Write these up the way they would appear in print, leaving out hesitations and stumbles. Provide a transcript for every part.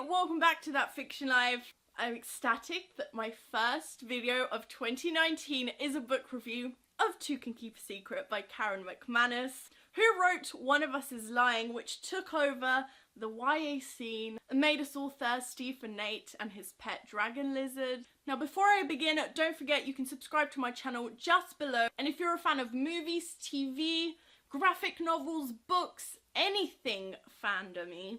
welcome back to That Fiction Live. I'm ecstatic that my first video of 2019 is a book review of Two Can Keep a Secret by Karen McManus, who wrote One of Us Is Lying, which took over the YA scene and made us all thirsty for Nate and his pet dragon lizard. Now before I begin, don't forget you can subscribe to my channel just below, and if you're a fan of movies, TV, graphic novels, books, anything fandom-y,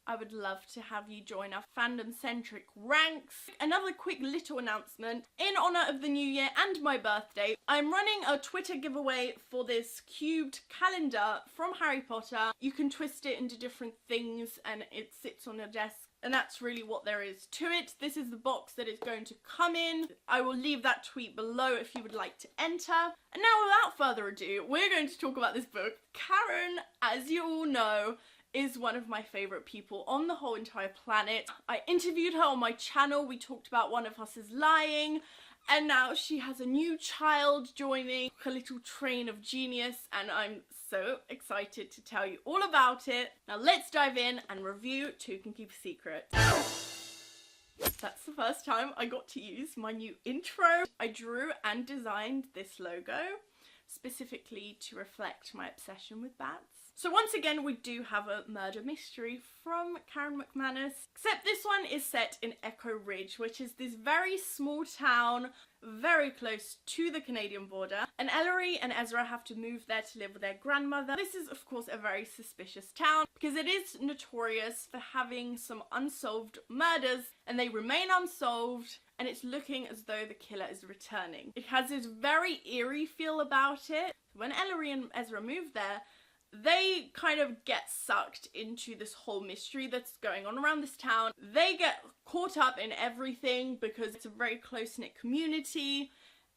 I would love to have you join our fandom-centric ranks. Another quick little announcement. In honour of the new year and my birthday, I'm running a Twitter giveaway for this cubed calendar from Harry Potter. You can twist it into different things and it sits on your desk, and that's really what there is to it. This is the box that it's going to come in. I will leave that tweet below if you would like to enter. And now without further ado, we're going to talk about this book. Karen, as you all know, is one of my favourite people on the whole entire planet. I interviewed her on my channel, we talked about One of Us Is Lying, and now she has a new child joining her little train of genius, and I'm so excited to tell you all about it. Now let's dive in and review Two Can Keep a Secret. That's the first time I got to use my new intro. I drew and designed this logo specifically to reflect my obsession with bats. So once again, we do have a murder mystery from Karen McManus, except this one is set in Echo Ridge, which is this very small town very close to the Canadian border, and Ellery and Ezra have to move there to live with their grandmother. This is of course a very suspicious town because it is notorious for having some unsolved murders, and they remain unsolved, and it's looking as though the killer is returning. It has this very eerie feel about it. When Ellery and Ezra move there, they kind of get sucked into this whole mystery that's going on around this town. They get caught up in everything because it's a very close-knit community,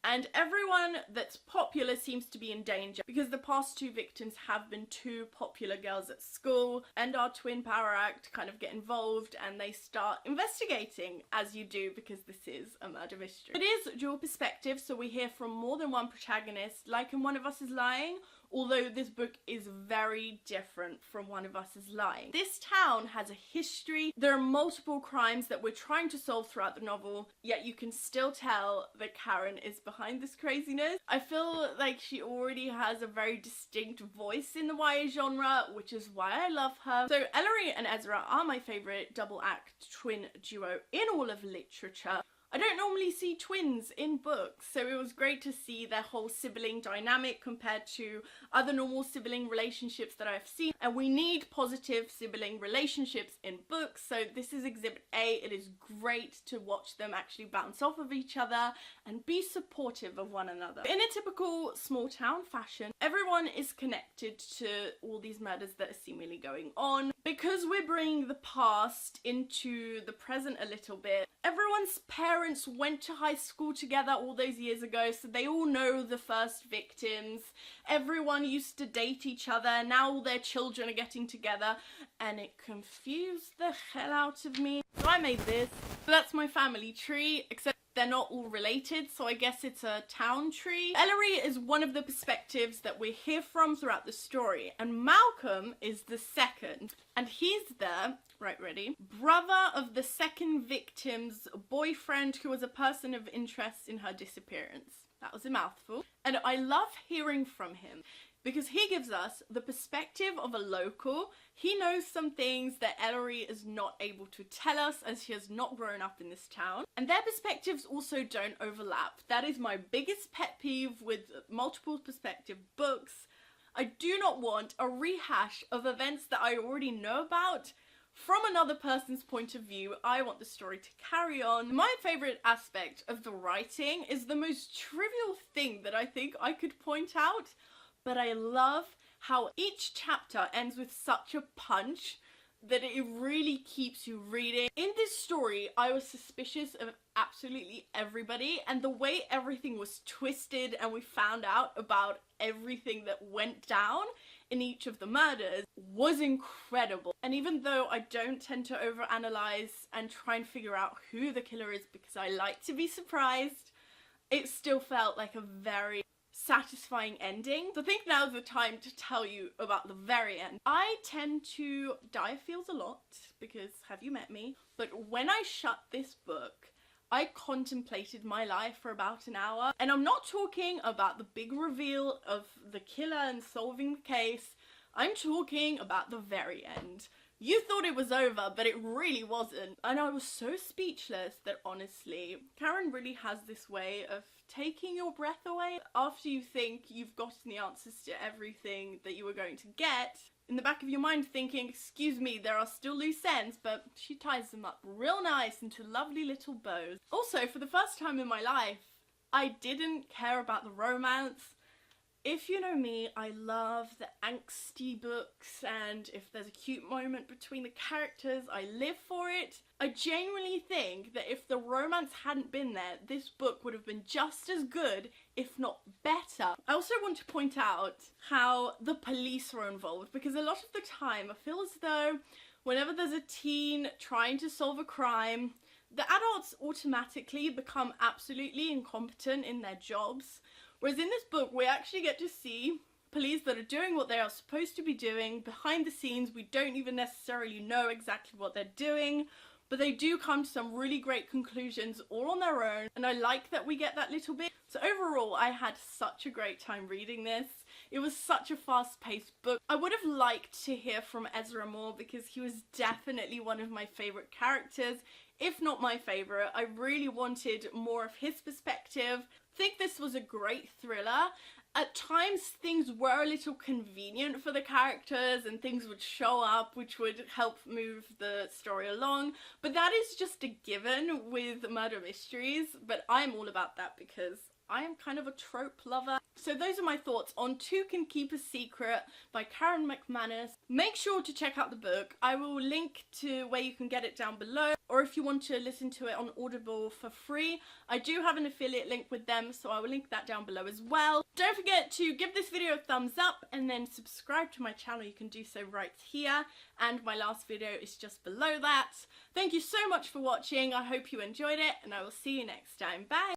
and everyone that's popular seems to be in danger because the past two victims have been two popular girls at school, and our Twin Power Act kind of get involved and they start investigating, as you do because this is a murder mystery. It is dual perspective, so we hear from more than one protagonist, like in One of Us Is Lying, although this book is very different from One of Us Is Lying. This town has a history. There are multiple crimes that we're trying to solve throughout the novel, yet you can still tell that Karen is behind this craziness. I feel like she already has a very distinct voice in the YA genre, which is why I love her. So Ellery and Ezra are my favourite double act twin duo in all of literature. I don't normally see twins in books, so it was great to see their whole sibling dynamic compared to other normal sibling relationships that I've seen. And we need positive sibling relationships in books, so this is Exhibit A. It is great to watch them actually bounce off of each other and be supportive of one another. In a typical small town fashion, everyone is connected to all these murders that are seemingly going on. Because we're bringing the past into the present a little bit, everyone's parents went to high school together all those years ago, so they all know the first victims. Everyone used to date each other, now all their children are getting together, and it confused the hell out of me. So I made this. So that's my family tree, except they're not all related, so I guess it's a town tree. Ellery is one of the perspectives that we hear from throughout the story, and Malcolm is the second. And he's the, right, ready, brother of the second victim's boyfriend, who was a person of interest in her disappearance. That was a mouthful. And I love hearing from him because he gives us the perspective of a local. He knows some things that Ellery is not able to tell us as she has not grown up in this town. And their perspectives also don't overlap. That is my biggest pet peeve with multiple perspective books. I do not want a rehash of events that I already know about from another person's point of view. I want the story to carry on. My favourite aspect of the writing is the most trivial thing that I think I could point out, but I love how each chapter ends with such a punch that it really keeps you reading. In this story, I was suspicious of absolutely everybody, and the way everything was twisted and we found out about everything that went down in each of the murders was incredible. And even though I don't tend to overanalyze and try and figure out who the killer is because I like to be surprised, it still felt like a very satisfying ending. So I think now's the time to tell you about the very end. I tend to die feels a lot because have you met me? But when I shut this book, I contemplated my life for about an hour. And I'm not talking about the big reveal of the killer and solving the case. I'm talking about the very end. You thought it was over, but it really wasn't. And I was so speechless that honestly, Karen really has this way of taking your breath away. After you think you've gotten the answers to everything that you were going to get, in the back of your mind thinking, excuse me, there are still loose ends, but she ties them up real nice into lovely little bows. Also, for the first time in my life, I didn't care about the romance. If you know me, I love the angsty books, and if there's a cute moment between the characters, I live for it. I genuinely think that if the romance hadn't been there, this book would have been just as good, if not better. I also want to point out how the police were involved, because a lot of the time I feel as though whenever there's a teen trying to solve a crime, the adults automatically become absolutely incompetent in their jobs. Whereas in this book, we actually get to see police that are doing what they are supposed to be doing. Behind the scenes, we don't even necessarily know exactly what they're doing, but they do come to some really great conclusions all on their own, and I like that we get that little bit. So overall, I had such a great time reading this. It was such a fast-paced book. I would have liked to hear from Ezra more because he was definitely one of my favourite characters, if not my favourite. I really wanted more of his perspective. I think this was a great thriller. At times things were a little convenient for the characters and things would show up which would help move the story along, but that is just a given with murder mysteries, but I'm all about that because I am kind of a trope lover. So those are my thoughts on Two Can Keep a Secret by Karen McManus. Make sure to check out the book. I will link to where you can get it down below, or if you want to listen to it on Audible for free, I do have an affiliate link with them, so I will link that down below as well. Don't forget to give this video a thumbs up and then subscribe to my channel. You can do so right here, and my last video is just below that. Thank you so much for watching. I hope you enjoyed it, and I will see you next time. Bye!